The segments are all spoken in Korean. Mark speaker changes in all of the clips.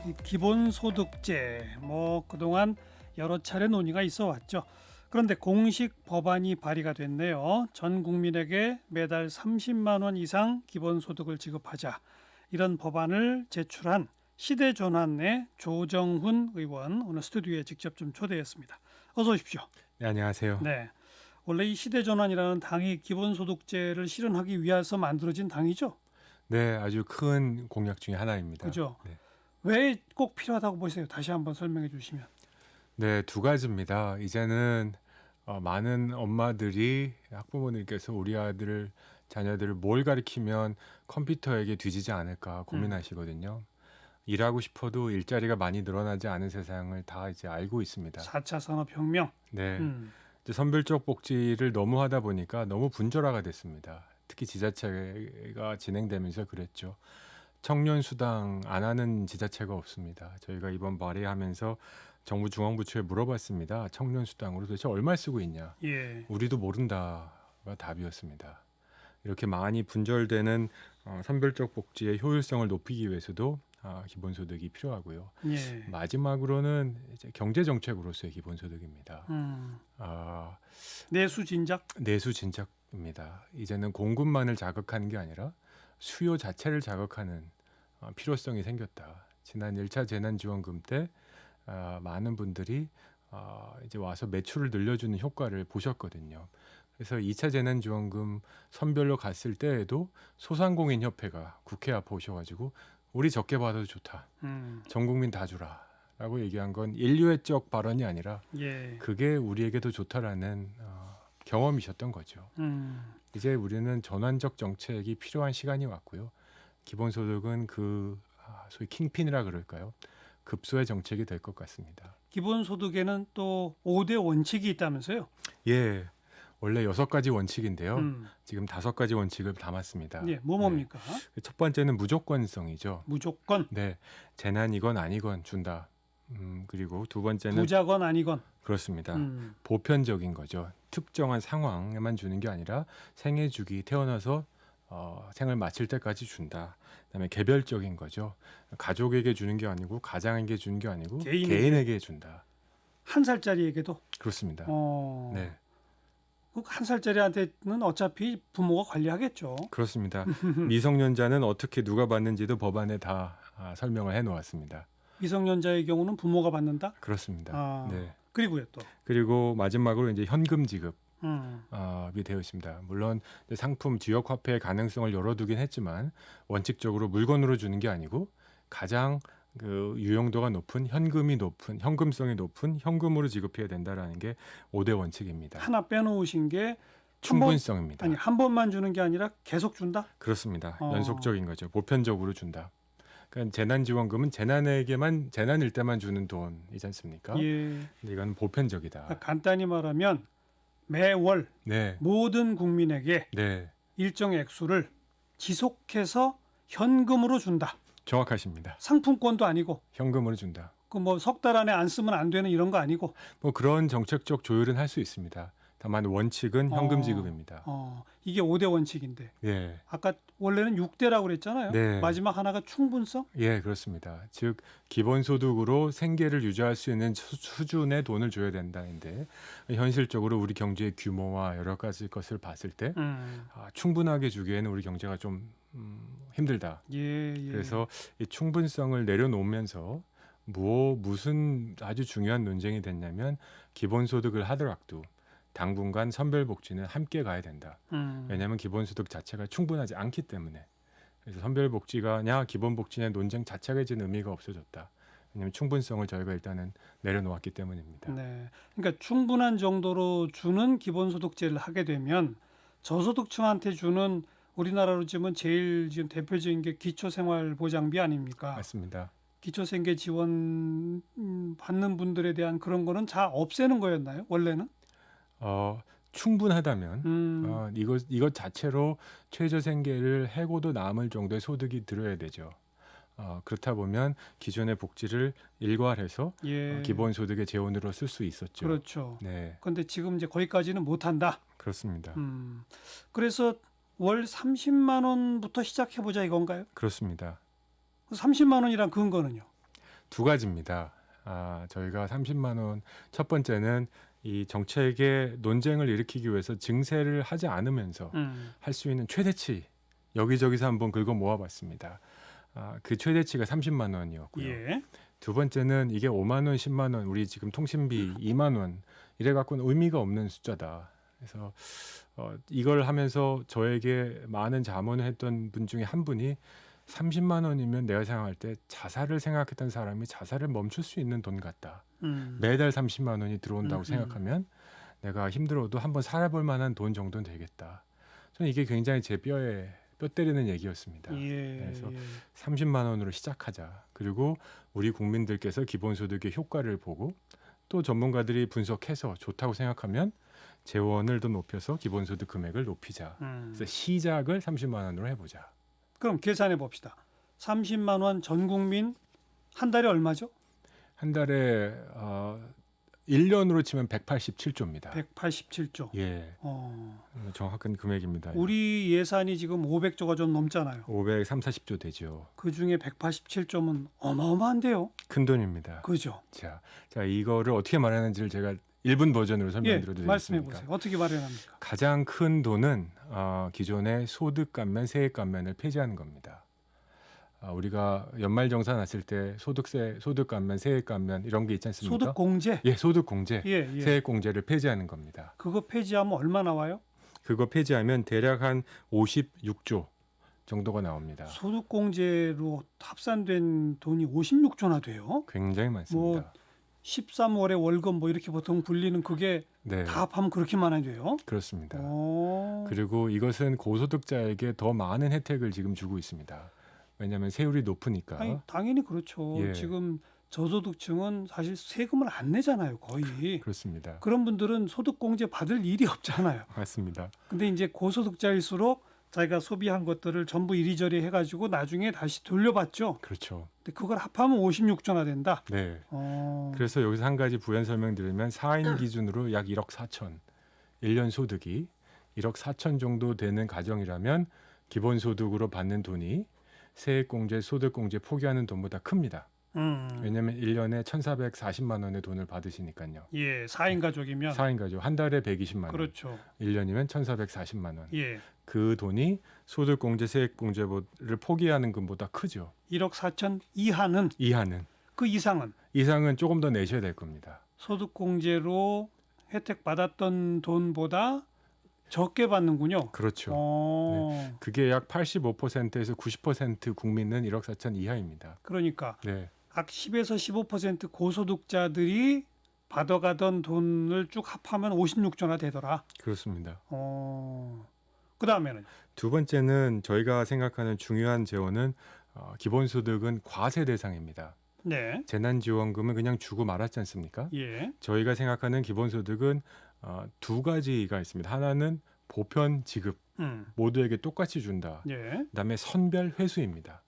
Speaker 1: 이 기본소득제 그동안 여러 차례 논의가 있어 왔죠. 그런데 공식 법안이 발의가 됐네요. 전 국민에게 매달 30만 원 이상 기본소득을 지급하자. 이런 법안을 제출한 시대전환의 조정훈 의원 오늘 스튜디오에 직접 좀 초대했습니다. 어서 오십시오.
Speaker 2: 네, 안녕하세요.
Speaker 1: 네. 원래 이 시대전환이라는 당이 기본소득제를 실현하기 위해서 만들어진 당이죠.
Speaker 2: 네, 아주 큰 공약 중에 하나입니다.
Speaker 1: 그죠?
Speaker 2: 네.
Speaker 1: 왜 꼭 필요하다고 보세요? 다시 한번 설명해 주시면.
Speaker 2: 네, 두 가지입니다. 이제는 많은 엄마들이 학부모님께서 우리 자녀들을 뭘 가르치면 컴퓨터에게 뒤지지 않을까 고민하시거든요. 일하고 싶어도 일자리가 많이 늘어나지 않은 세상을 다 이제 알고 있습니다.
Speaker 1: 4차 산업혁명.
Speaker 2: 네, 이제 선별적 복지를 너무 하다 보니까 너무 분절화가 됐습니다. 특히 지자체가 진행되면서 그랬죠. 청년 수당 안 하는 지자체가 없습니다. 저희가 이번 발의하면서 정부 중앙부처에 물어봤습니다. 청년 수당으로 도대체 얼마 쓰고 있냐?
Speaker 1: 예.
Speaker 2: 우리도 모른다가 답이었습니다. 이렇게 많이 분절되는 선별적 복지의 효율성을 높이기 위해서도 기본소득이 필요하고요.
Speaker 1: 예.
Speaker 2: 마지막으로는 이제 경제 정책으로서의 기본소득입니다.
Speaker 1: 내수 진작.
Speaker 2: 내수 진작입니다. 이제는 공급만을 자극하는 게 아니라 수요 자체를 자극하는 필요성이 생겼다. 지난 1차 재난지원금 때 많은 분들이 이제 와서 매출을 늘려주는 효과를 보셨거든요. 그래서 2차 재난지원금 선별로 갔을 때에도 소상공인협회가 국회 앞에 오셔가지고 우리 적게 받아도 좋다. 전 국민 다 주라. 라고 얘기한 건 인류애적 발언이 아니라
Speaker 1: 예.
Speaker 2: 그게 우리에게도 좋다라는 경험이셨던 거죠. 이제 우리는 전환적 정책이 필요한 시간이 왔고요. 기본소득은 소위 킹핀이라 그럴까요? 급소의 정책이 될 것 같습니다.
Speaker 1: 기본소득에는 또 5대 원칙이 있다면서요?
Speaker 2: 예, 원래 6가지 원칙인데요. 지금 5가지 원칙을 담았습니다.
Speaker 1: 예, 뭡니까?
Speaker 2: 네. 첫 번째는 무조건성이죠.
Speaker 1: 무조건.
Speaker 2: 네, 재난이건 아니건 준다. 그리고 두 번째는
Speaker 1: 부자건 아니건.
Speaker 2: 그렇습니다. 보편적인 거죠. 특정한 상황에만 주는 게 아니라 생애 주기 태어나서 생을 마칠 때까지 준다. 그다음에 개별적인 거죠. 가족에게 주는 게 아니고 가장에게 주는 게 아니고 개인에게 준다.
Speaker 1: 1살짜리에게도.
Speaker 2: 그렇습니다. 네,
Speaker 1: 그 1살짜리한테는 어차피 부모가 관리하겠죠.
Speaker 2: 그렇습니다. 미성년자는 어떻게 누가 받는지도 법안에 다 설명을 해놓았습니다.
Speaker 1: 미성년자의 경우는 부모가 받는다.
Speaker 2: 그렇습니다. 네.
Speaker 1: 그리고요 또.
Speaker 2: 그리고 마지막으로 이제 현금 지급. 이 되어 있습니다. 물론 상품 지역 화폐의 가능성을 열어두긴 했지만 원칙적으로 물건으로 주는 게 아니고 가장 유용도가 높은 현금성이 높은 현금으로 지급해야 된다라는 게 5대 원칙입니다.
Speaker 1: 하나 빼놓으신 게
Speaker 2: 충분성입니다.
Speaker 1: 한 번만 주는 게 아니라 계속 준다?
Speaker 2: 그렇습니다. 연속적인 거죠. 보편적으로 준다. 그러니까 재난지원금은 재난일 때만 주는 돈이지 않습니까?
Speaker 1: 예.
Speaker 2: 근데 이건 보편적이다.
Speaker 1: 그러니까 간단히 말하면 매월
Speaker 2: 네.
Speaker 1: 모든 국민에게
Speaker 2: 네.
Speaker 1: 일정 액수를 지속해서 현금으로 준다.
Speaker 2: 정확하십니다.
Speaker 1: 상품권도 아니고.
Speaker 2: 현금으로 준다.
Speaker 1: 석 달 안에 안 쓰면 안 되는 이런 거 아니고.
Speaker 2: 그런 정책적 조율은 할 수 있습니다. 다만 원칙은 현금 지급입니다.
Speaker 1: 이게 5대 원칙인데.
Speaker 2: 예.
Speaker 1: 아까 원래는 6대라고 그랬잖아요.
Speaker 2: 네.
Speaker 1: 마지막 하나가 충분성?
Speaker 2: 예, 그렇습니다. 즉 기본소득으로 생계를 유지할 수 있는 수준의 돈을 줘야 된다는데 현실적으로 우리 경제의 규모와 여러 가지 것을 봤을 때 충분하게 주기에는 우리 경제가 좀 힘들다.
Speaker 1: 예.
Speaker 2: 그래서 이 충분성을 내려놓으면서 무슨 아주 중요한 논쟁이 됐냐면 기본소득을 하더라도 당분간 선별복지는 함께 가야 된다. 왜냐하면 기본소득 자체가 충분하지 않기 때문에. 그래서 선별복지가냐 기본복지냐 논쟁 자체가 이제 의미가 없어졌다. 왜냐하면 충분성을 저희가 일단은 내려놓았기 때문입니다.
Speaker 1: 네. 그러니까 충분한 정도로 주는 기본소득제를 하게 되면 저소득층한테 주는 우리나라로 치면 제일 지금 대표적인 게 기초생활보장비 아닙니까?
Speaker 2: 맞습니다. 기초생계
Speaker 1: 지원 받는 분들에 대한 그런 거는 다 없애는 거였나요? 원래는?
Speaker 2: 충분하다면 이것 자체로 최저생계를 해고도 남을 정도의 소득이 들어야 되죠. 그렇다 보면 기존의 복지를 일괄해서 기본소득의 재원으로 쓸 수 있었죠.
Speaker 1: 그렇죠.
Speaker 2: 네.
Speaker 1: 그런데 지금 이제 거기까지는 못한다.
Speaker 2: 그렇습니다.
Speaker 1: 그래서 월 30만 원부터 시작해보자 이건가요?
Speaker 2: 그렇습니다.
Speaker 1: 30만 원이란 근거는요?
Speaker 2: 두 가지입니다. 저희가 30만 원 첫 번째는 이 정책의 논쟁을 일으키기 위해서 증세를 하지 않으면서 할 수 있는 최대치 여기저기서 한번 긁어 모아봤습니다. 그 최대치가 30만 원이었고요.
Speaker 1: 예.
Speaker 2: 두 번째는 이게 5만 원, 10만 원, 우리 지금 통신비 2만 원 이래 갖고는 의미가 없는 숫자다. 그래서 이걸 하면서 저에게 많은 자문을 했던 분 중에 한 분이 30만 원이면 내가 생각할 때 자살을 생각했던 사람이 자살을 멈출 수 있는 돈 같다. 매달 30만 원이 들어온다고 생각하면 내가 힘들어도 한번 살아볼 만한 돈 정도는 되겠다. 저는 이게 굉장히 제 뼈에 뼈 때리는 얘기였습니다.
Speaker 1: 예.
Speaker 2: 그래서
Speaker 1: 예.
Speaker 2: 30만 원으로 시작하자. 그리고 우리 국민들께서 기본소득의 효과를 보고 또 전문가들이 분석해서 좋다고 생각하면 재원을 더 높여서 기본소득 금액을 높이자. 그래서 시작을 30만 원으로 해보자.
Speaker 1: 그럼 계산해 봅시다. 30만 원 전 국민 한 달에 얼마죠?
Speaker 2: 한 달에 1년으로 치면 187조입니다.
Speaker 1: 187조.
Speaker 2: 예, 정확한 금액입니다.
Speaker 1: 우리 예산이 지금 500조가 좀 넘잖아요.
Speaker 2: 530, 40조 되죠.
Speaker 1: 그 중에 187조면 어마어마한데요.
Speaker 2: 큰 돈입니다.
Speaker 1: 그죠?
Speaker 2: 자 이거를 어떻게 마련하는지를 제가 1분 버전으로 설명드려도
Speaker 1: 말씀해
Speaker 2: 되겠습니까?
Speaker 1: 보세요. 어떻게 마련합니까?
Speaker 2: 가장 큰 돈은 기존의 소득 감면, 세액 감면을 폐지하는 겁니다. 우리가 연말정산 났을 때 소득세, 소득 감면, 세액 감면 이런 게 있지 않습니까?
Speaker 1: 소득 공제.
Speaker 2: 예, 소득 공제,
Speaker 1: 예.
Speaker 2: 세액 공제를 폐지하는 겁니다.
Speaker 1: 그거 폐지하면 얼마 나와요?
Speaker 2: 그거 폐지하면 대략 한 56조 정도가 나옵니다.
Speaker 1: 소득 공제로 합산된 돈이 56조나 돼요.
Speaker 2: 굉장히 많습니다.
Speaker 1: 뭐 13월에 월급 뭐 이렇게 보통 불리는 그게
Speaker 2: 네,
Speaker 1: 다 합하면 그렇게 많아야 돼요.
Speaker 2: 그렇습니다.
Speaker 1: 오.
Speaker 2: 그리고 이것은 고소득자에게 더 많은 혜택을 지금 주고 있습니다. 왜냐하면 세율이 높으니까.
Speaker 1: 아니, 당연히 그렇죠.
Speaker 2: 예.
Speaker 1: 지금 저소득층은 사실 세금을 안 내잖아요, 거의.
Speaker 2: 그렇습니다.
Speaker 1: 그런 분들은 소득 공제 받을 일이 없잖아요.
Speaker 2: 맞습니다.
Speaker 1: 근데 이제 고소득자일수록 자기가 소비한 것들을 전부 이리저리 해가지고 나중에 다시 돌려받죠.
Speaker 2: 그렇죠.
Speaker 1: 근데 그걸 합하면 56조나 된다.
Speaker 2: 네.
Speaker 1: 어.
Speaker 2: 그래서 여기서 한 가지 부연 설명드리면 4인 기준으로 약 1억 4천 1년 소득이 1억 4천 정도 되는 가정이라면 기본소득으로 받는 돈이 세액공제, 소득공제 포기하는 돈보다 큽니다. 왜냐하면 1년에 1,440만 원의 돈을 받으시니까요.
Speaker 1: 예, 4인 가족이면
Speaker 2: 4인 가족 한 달에 120만 원,
Speaker 1: 그렇죠.
Speaker 2: 1년이면 1,440만 원.
Speaker 1: 예,
Speaker 2: 그 돈이 소득공제, 세액공제를 포기하는 것보다 크죠.
Speaker 1: 1억 4천 이하는
Speaker 2: 이하는.
Speaker 1: 그 이상은
Speaker 2: 이상은 조금 더 내셔야 될 겁니다.
Speaker 1: 소득 공제로 혜택 받았던 돈보다 적게 받는군요.
Speaker 2: 그렇죠.
Speaker 1: 어.
Speaker 2: 그게 약 85%에서 90% 국민은 1억 4천 이하입니다.
Speaker 1: 그러니까
Speaker 2: 네,
Speaker 1: 약 10에서 15% 고소득자들이 받아가던 돈을 쭉 합하면 56조나 되더라.
Speaker 2: 그렇습니다.
Speaker 1: 그 다음에는
Speaker 2: 두 번째는 저희가 생각하는 중요한 재원은 기본소득은 과세 대상입니다.
Speaker 1: 네,
Speaker 2: 재난지원금은 그냥 주고 말았지 않습니까?
Speaker 1: 예,
Speaker 2: 저희가 생각하는 기본소득은 두 가지가 있습니다. 하나는 보편 지급, 모두에게 똑같이 준다.
Speaker 1: 예,
Speaker 2: 그다음에 선별 회수입니다.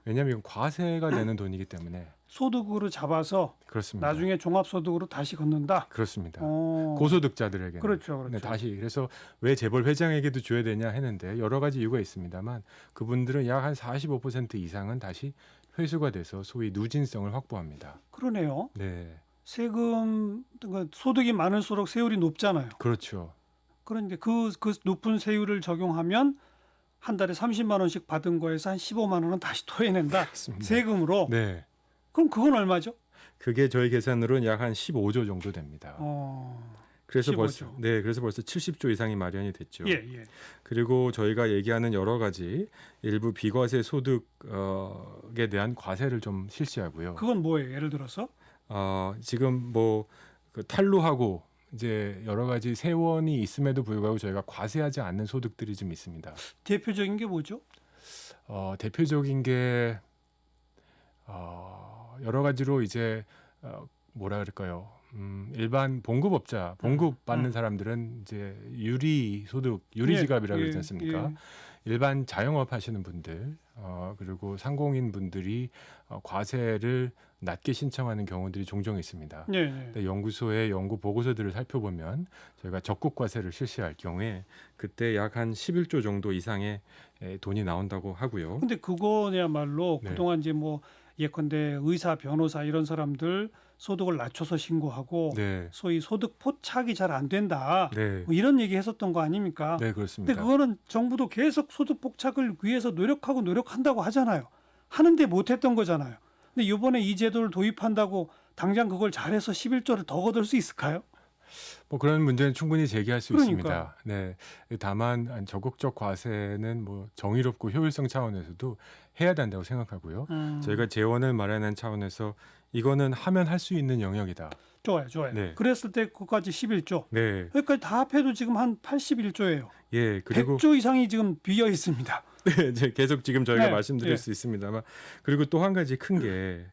Speaker 2: 왜냐하면 이건 과세가 되는 돈이기 때문에
Speaker 1: 소득으로 잡아서
Speaker 2: 그렇습니다.
Speaker 1: 나중에 종합소득으로 다시 걷는다.
Speaker 2: 그렇습니다.
Speaker 1: 어.
Speaker 2: 고소득자들에게는
Speaker 1: 그렇죠,
Speaker 2: 네,
Speaker 1: 그렇죠.
Speaker 2: 다시 그래서 왜 재벌 회장에게도 줘야 되냐 했는데 여러 가지 이유가 있습니다만 그분들은 약 한 45% 이상은 다시 회수가 돼서 소위 누진성을 확보합니다.
Speaker 1: 그러네요.
Speaker 2: 네,
Speaker 1: 세금 그러니까 소득이 많을수록 세율이 높잖아요.
Speaker 2: 그렇죠.
Speaker 1: 그런데 그 높은 세율을 적용하면 한 달에 30만 원씩 받은 거에서 한 15만 원은 다시 토해낸다.
Speaker 2: 맞습니다.
Speaker 1: 세금으로.
Speaker 2: 네,
Speaker 1: 그럼 그건 얼마죠?
Speaker 2: 그게 저희 계산으로는 약 한 15조 정도 됩니다. 그래서
Speaker 1: 15조.
Speaker 2: 그래서 벌써 70조 이상이 마련이 됐죠.
Speaker 1: 예, 예.
Speaker 2: 그리고 저희가 얘기하는 여러 가지 일부 비과세 소득에 대한 과세를 좀 실시하고요.
Speaker 1: 그건 뭐예요? 예를 들어서
Speaker 2: 지금 그 탈루하고 이제 여러 가지 세원이 있음에도 불구하고 저희가 과세하지 않는 소득들이 좀 있습니다.
Speaker 1: 대표적인 게 뭐죠?
Speaker 2: 대표적인 게 여러 가지로 이제 뭐라 그럴까요? 일반 봉급업자, 봉급 받는 사람들은 이제 유리 소득, 유리 지갑이라고 그러지 않습니까? 일반 자영업 하시는 분들, 그리고 상공인 분들이 과세를 낮게 신청하는 경우들이 종종 있습니다.
Speaker 1: 네.
Speaker 2: 근데 연구소의 연구 보고서들을 살펴보면 저희가 적극 과세를 실시할 경우에 그때 약 한 11조 정도 이상의 돈이 나온다고 하고요.
Speaker 1: 근데 그거야말로
Speaker 2: 네.
Speaker 1: 그동안 이제 뭐 예컨대 의사, 변호사 이런 사람들 소득을 낮춰서 신고하고
Speaker 2: 네.
Speaker 1: 소위 소득 포착이 잘 안 된다.
Speaker 2: 네.
Speaker 1: 뭐 이런 얘기 했었던 거 아닙니까?
Speaker 2: 네,
Speaker 1: 근데
Speaker 2: 그렇습니다.
Speaker 1: 그거는 정부도 계속 소득 포착을 위해서 노력하고 노력한다고 하잖아요. 하는데 못했던 거잖아요. 근데 이번에 이 제도를 도입한다고 당장 그걸 잘해서 11조를 더 거둘 수 있을까요?
Speaker 2: 뭐 그런 문제는 충분히 제기할 수
Speaker 1: 그러니까요.
Speaker 2: 있습니다. 네. 다만 적극적 과세는 뭐 정의롭고 효율성 차원에서도 해야 된다고 생각하고요. 저희가 재원을 마련한 차원에서 이거는 하면 할 수 있는 영역이다.
Speaker 1: 좋아요, 좋아요.
Speaker 2: 네.
Speaker 1: 그랬을 때 그까지 11조.
Speaker 2: 네.
Speaker 1: 여기까지 다 합해도 지금 한 81조예요.
Speaker 2: 예, 그리고
Speaker 1: 100조 이상이 지금 비어 있습니다.
Speaker 2: 네, 이제 계속 지금 저희가
Speaker 1: 네,
Speaker 2: 말씀드릴
Speaker 1: 예.
Speaker 2: 수 있습니다만, 그리고 또 한 가지 큰 게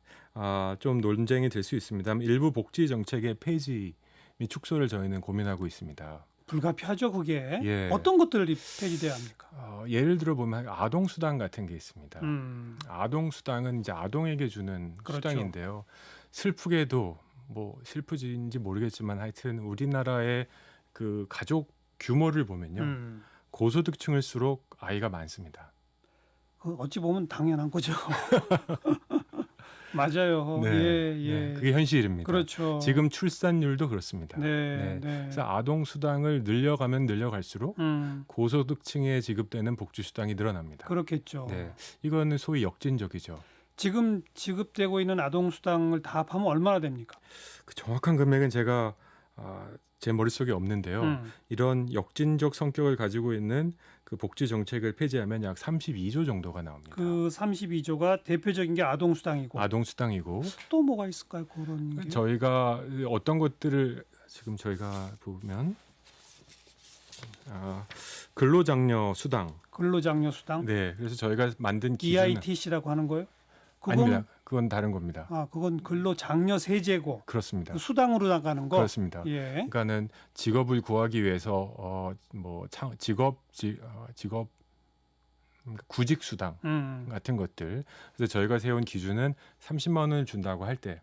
Speaker 2: 좀 논쟁이 될 수 있습니다만 일부 복지 정책의 폐지 및 축소를 저희는 고민하고 있습니다.
Speaker 1: 불가피하죠, 그게.
Speaker 2: 예.
Speaker 1: 어떤 것들이 폐지돼야 합니까?
Speaker 2: 예를 들어 보면 아동 수당 같은 게 있습니다. 아동 수당은 이제 아동에게 주는
Speaker 1: 그렇죠.
Speaker 2: 수당인데요. 슬프게도 뭐 슬프진지 모르겠지만 하여튼 우리나라의 그 가족 규모를 보면요. 고소득층일수록 아이가 많습니다.
Speaker 1: 그 어찌 보면 당연한 거죠. 맞아요.
Speaker 2: 네,
Speaker 1: 예, 예.
Speaker 2: 네, 그게 현실입니다.
Speaker 1: 그렇죠.
Speaker 2: 지금 출산율도 그렇습니다.
Speaker 1: 네, 네.
Speaker 2: 그래서 아동 수당을 늘려가면 늘려갈수록 고소득층에 지급되는 복지 수당이 늘어납니다.
Speaker 1: 그렇겠죠.
Speaker 2: 네, 이거는 소위 역진적이죠.
Speaker 1: 지금 지급되고 있는 아동 수당을 다 합하면 얼마나 됩니까?
Speaker 2: 그 정확한 금액은 제가 제 머릿속에 없는데요. 이런 역진적 성격을 가지고 있는 그 복지 정책을 폐지하면 약 32조 정도가 나옵니다.
Speaker 1: 그 32조가 대표적인 게 아동 수당이고
Speaker 2: 아동 수당이고
Speaker 1: 또 뭐가 있을까요? 그런 게.
Speaker 2: 저희가 어떤 것들을 지금 저희가 보면 근로장려 수당.
Speaker 1: 근로장려 수당,
Speaker 2: 네, 그래서 저희가 만든 기준은
Speaker 1: EITC라고 하는 거예요?
Speaker 2: 아닙니다. 그건 다른 겁니다.
Speaker 1: 그건 근로장려 세제고
Speaker 2: 그렇습니다.
Speaker 1: 그 수당으로 나가는 거.
Speaker 2: 그렇습니다.
Speaker 1: 예.
Speaker 2: 그러니까는 직업을 구하기 위해서 직업 구직 수당 같은 것들. 그래서 저희가 세운 기준은 30만 원을 준다고 할 때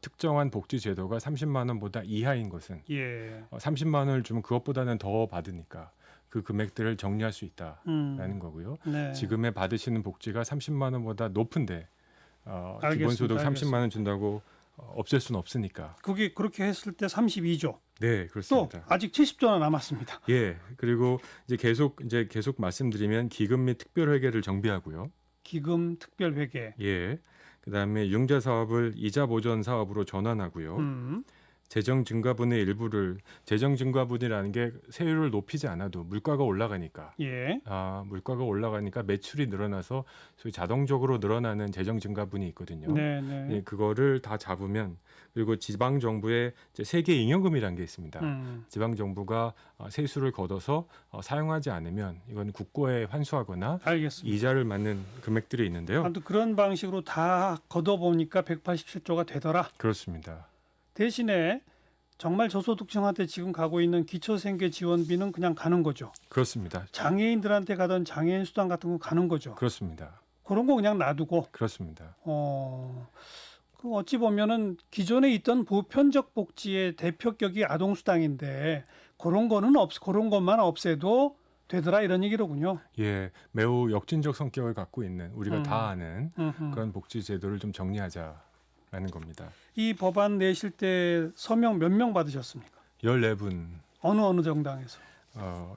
Speaker 2: 특정한 복지 제도가 30만 원보다 이하인 것은
Speaker 1: 예.
Speaker 2: 30만 원을 주면 그것보다는 더 받으니까 그 금액들을 정리할 수 있다라는
Speaker 1: 음.
Speaker 2: 거고요.
Speaker 1: 네.
Speaker 2: 지금에 받으시는 복지가 30만 원보다 높은데
Speaker 1: 알겠습니다.
Speaker 2: 기본소득 30만
Speaker 1: 알겠습니다.
Speaker 2: 원 준다고 없앨 수는 없으니까.
Speaker 1: 그게 그렇게 했을 때 32조.
Speaker 2: 네,
Speaker 1: 또
Speaker 2: 그렇습니다.
Speaker 1: 아직 70조나 남았습니다.
Speaker 2: 예, 그리고 이제 계속 말씀드리면 기금 및 특별회계를 정비하고요.
Speaker 1: 기금 특별회계.
Speaker 2: 예, 그다음에 융자 사업을 이자 보전 사업으로 전환하고요. 재정 증가분의 일부를 재정 증가분이라는 게 세율을 높이지 않아도 물가가 올라가니까
Speaker 1: 예.
Speaker 2: 물가가 올라가니까 매출이 늘어나서 소위 자동적으로 늘어나는 재정 증가분이 있거든요.
Speaker 1: 네, 네.
Speaker 2: 예, 그거를 다 잡으면 그리고 지방 정부의 세계 잉여금이라는 게 있습니다. 지방 정부가 세수를 걷어서 사용하지 않으면 이건 국고에 환수하거나
Speaker 1: 알겠습니다.
Speaker 2: 이자를 맞는 금액들이 있는데요.
Speaker 1: 아무튼 그런 방식으로 다 걷어보니까 187조가 되더라.
Speaker 2: 그렇습니다.
Speaker 1: 대신에 정말 저소득층한테 지금 가고 있는 기초생계 지원비는 그냥 가는 거죠.
Speaker 2: 그렇습니다.
Speaker 1: 장애인들한테 가던 장애인 수당 같은 거 가는 거죠.
Speaker 2: 그렇습니다.
Speaker 1: 그런 거 그냥 놔두고
Speaker 2: 그렇습니다.
Speaker 1: 그 어찌 보면은 기존에 있던 보편적 복지의 대표격이 아동 수당인데 그런 것만 없애도 되더라 이런 얘기로군요.
Speaker 2: 예, 매우 역진적 성격을 갖고 있는 우리가 다 아는
Speaker 1: 음흠.
Speaker 2: 그런 복지 제도를 좀 정리하자라는 겁니다.
Speaker 1: 이 법안 내실 때 서명 몇 명 받으셨습니까?
Speaker 2: 14분
Speaker 1: 어느 정당에서?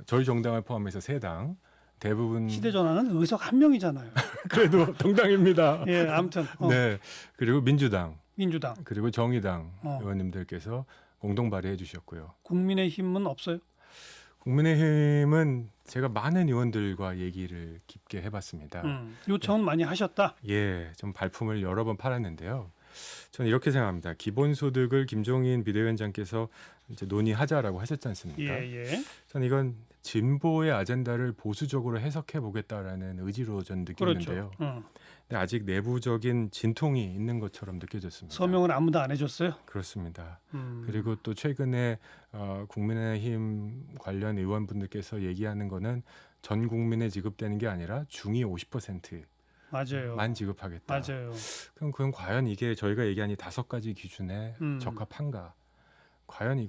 Speaker 2: 저희 정당을 포함해서 3당 대부분
Speaker 1: 시대전환은 의석 한 명이잖아요.
Speaker 2: 그래도 정당입니다.
Speaker 1: 예, 아무튼
Speaker 2: 네, 그리고 민주당
Speaker 1: 민주당,
Speaker 2: 그리고 정의당
Speaker 1: 어.
Speaker 2: 의원님들께서 공동 발의해 주셨고요.
Speaker 1: 국민의힘은 없어요?
Speaker 2: 국민의힘은 제가 많은 의원들과 얘기를 깊게 해봤습니다.
Speaker 1: 요청은 많이 하셨다.
Speaker 2: 예, 좀 발품을 여러 번 팔았는데요. 저는 이렇게 생각합니다. 기본소득을 김종인 비대위원장께서 이제 논의하자라고 하셨지 않습니까?
Speaker 1: 예.
Speaker 2: 저는 이건 진보의 아젠다를 보수적으로 해석해 보겠다라는 의지로 전 느꼈는데요.
Speaker 1: 그렇죠.
Speaker 2: 근데 아직 내부적인 진통이 있는 것처럼 느껴졌습니다.
Speaker 1: 서명을 아무도 안 해줬어요.
Speaker 2: 그렇습니다. 그리고 또 최근에 국민의힘 관련 의원분들께서 얘기하는 거는 전 국민에 지급되는 게 아니라 중위 50%만
Speaker 1: 맞아요.
Speaker 2: 지급하겠다.
Speaker 1: 맞아요.
Speaker 2: 그럼 과연 이게 저희가 얘기한 이 5가지 기준에 적합한가? 과연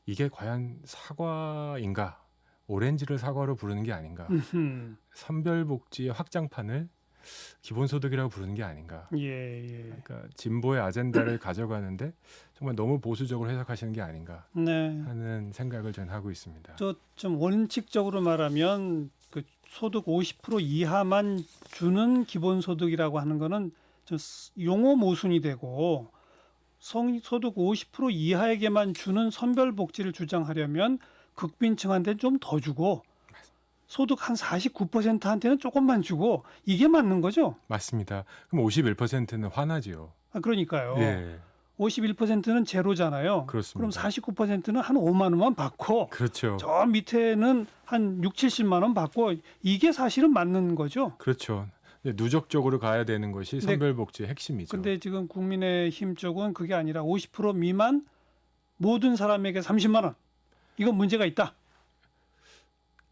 Speaker 2: 이게 과연 사과인가? 오렌지를 사과로 부르는 게 아닌가? 선별복지의 확장판을 기본소득이라고 부르는 게 아닌가.
Speaker 1: 예, 예.
Speaker 2: 그러니까 진보의 아젠다를 가져가는데 정말 너무 보수적으로 해석하시는 게 아닌가
Speaker 1: 네.
Speaker 2: 하는 생각을 저는 하고 있습니다.
Speaker 1: 저 좀 원칙적으로 말하면 그 소득 50% 이하만 주는 기본소득이라고 하는 거는 좀 용어 모순이 되고 소득 50% 이하에게만 주는 선별복지를 주장하려면 극빈층한테는 좀 더 주고 소득 한 49%한테는 조금만 주고 이게 맞는 거죠?
Speaker 2: 맞습니다. 그럼 51%는 화나지요.
Speaker 1: 그러니까요.
Speaker 2: 예,
Speaker 1: 51%는 제로잖아요. 그럼
Speaker 2: 그렇습니다.
Speaker 1: 49%는 한 5만 원만 받고
Speaker 2: 그렇죠.
Speaker 1: 저 밑에는 한 6, 70만 원 받고 이게 사실은 맞는 거죠.
Speaker 2: 그렇죠. 누적적으로 가야 되는 것이
Speaker 1: 근데-
Speaker 2: 선별복지의 핵심이죠.
Speaker 1: 근데 지금 국민의힘 쪽은 그게 아니라 50% 미만 모든 사람에게 30만 원. 이건 문제가 있다.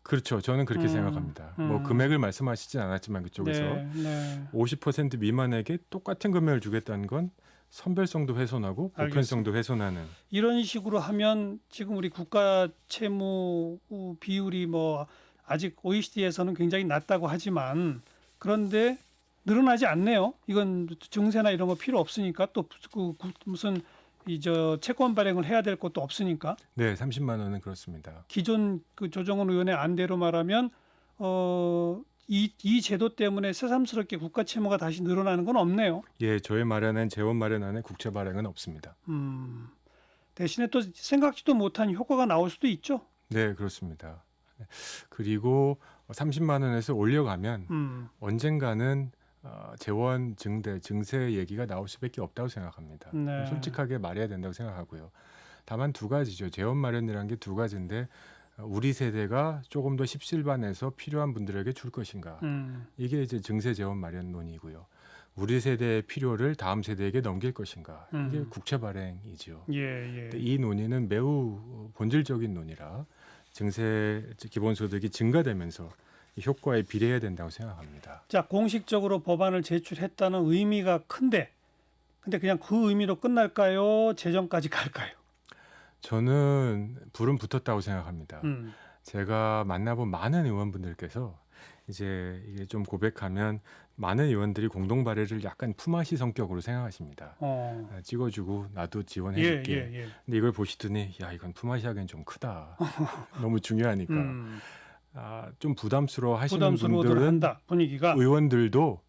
Speaker 2: 그렇죠. 저는 그렇게 생각합니다. 뭐 금액을 말씀하시진 않았지만 그쪽에서
Speaker 1: 네, 네.
Speaker 2: 50% 미만에게 똑같은 금액을 주겠다는 건 선별성도 훼손하고 보편성도 훼손하는.
Speaker 1: 이런 식으로 하면 지금 우리 국가 채무 비율이 뭐 아직 OECD에서는 굉장히 낮다고 하지만 그런데 늘어나지 않네요. 이건 증세나 이런 거 필요 없으니까 또 무슨 저 채권 발행을 해야 될 것도 없으니까
Speaker 2: 네, 30만 원은 그렇습니다.
Speaker 1: 기존 그 조정원 의원의 안대로 말하면 이 제도 때문에 새삼스럽게 국가 채무가 다시 늘어나는 건 없네요.
Speaker 2: 예, 저의 마련한 재원 마련안에 국채 발행은 없습니다.
Speaker 1: 대신에 또 생각지도 못한 효과가 나올 수도 있죠.
Speaker 2: 네, 그렇습니다. 그리고 30만 원에서 올려가면 언젠가는 재원 증대, 증세 얘기가 나올 수밖에 없다고 생각합니다.
Speaker 1: 네.
Speaker 2: 솔직하게 말해야 된다고 생각하고요. 다만 두 가지죠. 재원 마련이라는 게 두 가지인데 우리 세대가 조금 더 십실반해서 필요한 분들에게 줄 것인가. 이게 이제 증세 재원 마련 논의고요. 우리 세대의 필요를 다음 세대에게 넘길 것인가. 이게 국채 발행이죠.
Speaker 1: 예, 예.
Speaker 2: 이 논의는 매우 본질적인 논의라 증세 기본소득이 증가되면서 이 효과에 비례해야 된다고 생각합니다.
Speaker 1: 자, 공식적으로 법안을 제출했다는 의미가 큰데, 근데 그냥 그 의미로 끝날까요? 재정까지 갈까요?
Speaker 2: 저는 불은 붙었다고 생각합니다. 제가 만나본 많은 의원분들께서 이제 이게 좀 고백하면 많은 의원들이 공동 발의를 약간 품앗이 성격으로 생각하십니다. 찍어주고 나도 지원해줄게.
Speaker 1: 예.
Speaker 2: 근데 이걸 보시더니 야 이건 품앗이 하기엔 좀 크다. 너무 중요하니까. 좀 부담스러워 하시는
Speaker 1: 부담스러워들
Speaker 2: 분들은
Speaker 1: 한다 분위기가.
Speaker 2: 의원들도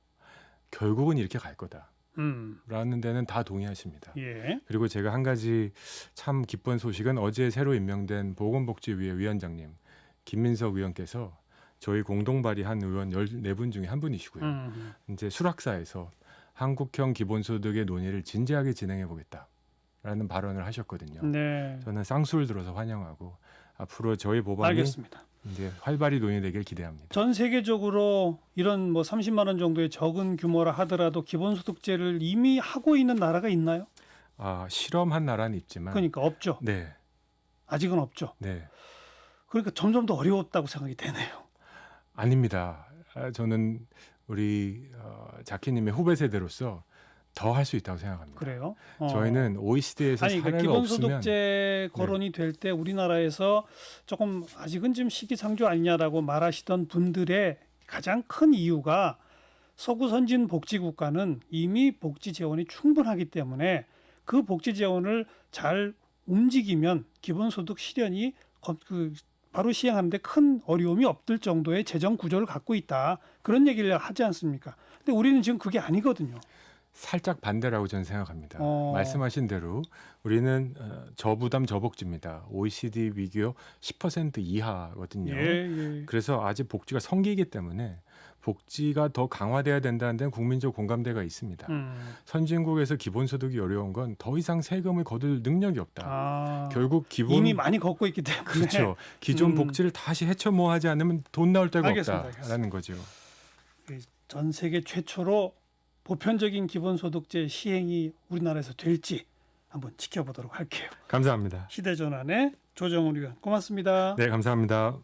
Speaker 2: 결국은 이렇게 갈 거다.
Speaker 1: 음.
Speaker 2: 라는 데는 다 동의하십니다.
Speaker 1: 예.
Speaker 2: 그리고 제가 한 가지 참 기쁜 소식은 어제 새로 임명된 보건복지위의 위원장님 김민석 의원께서 저희 공동 발의한 의원 14분 중에 한 분이시고요. 이제 수락사에서 한국형 기본소득의 논의를 진지하게 진행해 보겠다라는 발언을 하셨거든요.
Speaker 1: 네.
Speaker 2: 저는 쌍수를 들어서 환영하고 앞으로 저희 법안이
Speaker 1: 알겠습니다.
Speaker 2: 이제 활발히 논의되길 기대합니다.
Speaker 1: 전 세계적으로 이런 뭐 30만 원 정도의 적은 규모라 하더라도 기본소득제를 이미 하고 있는 나라가 있나요?
Speaker 2: 실험한 나라는 있지만
Speaker 1: 그러니까 없죠.
Speaker 2: 네.
Speaker 1: 아직은 없죠.
Speaker 2: 네.
Speaker 1: 그러니까 점점 더 어려웠다고 생각이 되네요.
Speaker 2: 아닙니다. 저는 우리 자키님의 후배 세대로서 더 할 수 있다고 생각합니다.
Speaker 1: 그래요?
Speaker 2: 저희는 OECD에서
Speaker 1: 아니 그
Speaker 2: 사례가 없으면
Speaker 1: 기본소득제 거론이 될 때 우리나라에서 조금 아직은 좀 시기상조 아니냐라고 말하시던 분들의 가장 큰 이유가 서구 선진 복지 국가는 이미 복지 재원이 충분하기 때문에 그 복지 재원을 잘 움직이면 기본소득 실현이 바로 시행하는데 큰 어려움이 없을 정도의 재정 구조를 갖고 있다. 그런 얘기를 하지 않습니까? 근데 우리는 지금 그게 아니거든요.
Speaker 2: 살짝 반대라고 저는 생각합니다. 말씀하신 대로 우리는 저부담 저복지입니다. OECD 비교 10% 이하거든요.
Speaker 1: 예.
Speaker 2: 그래서 아직 복지가 성기이기 때문에 복지가 더 강화돼야 된다는 데는 국민적 공감대가 있습니다. 선진국에서 기본소득이 어려운 건 더 이상 세금을 거둘 능력이 없다. 결국
Speaker 1: 이미 많이 걷고 있기 때문에.
Speaker 2: 그렇죠. 기존 복지를 다시 헤쳐모하지 않으면 돈 나올 데가
Speaker 1: 알겠습니다.
Speaker 2: 없다라는 거죠.
Speaker 1: 전 세계 최초로 보편적인 기본소득제 시행이 우리나라에서 될지 한번 지켜보도록 할게요.
Speaker 2: 감사합니다.
Speaker 1: 시대전환의 조정훈 의원 고맙습니다.
Speaker 2: 네, 감사합니다.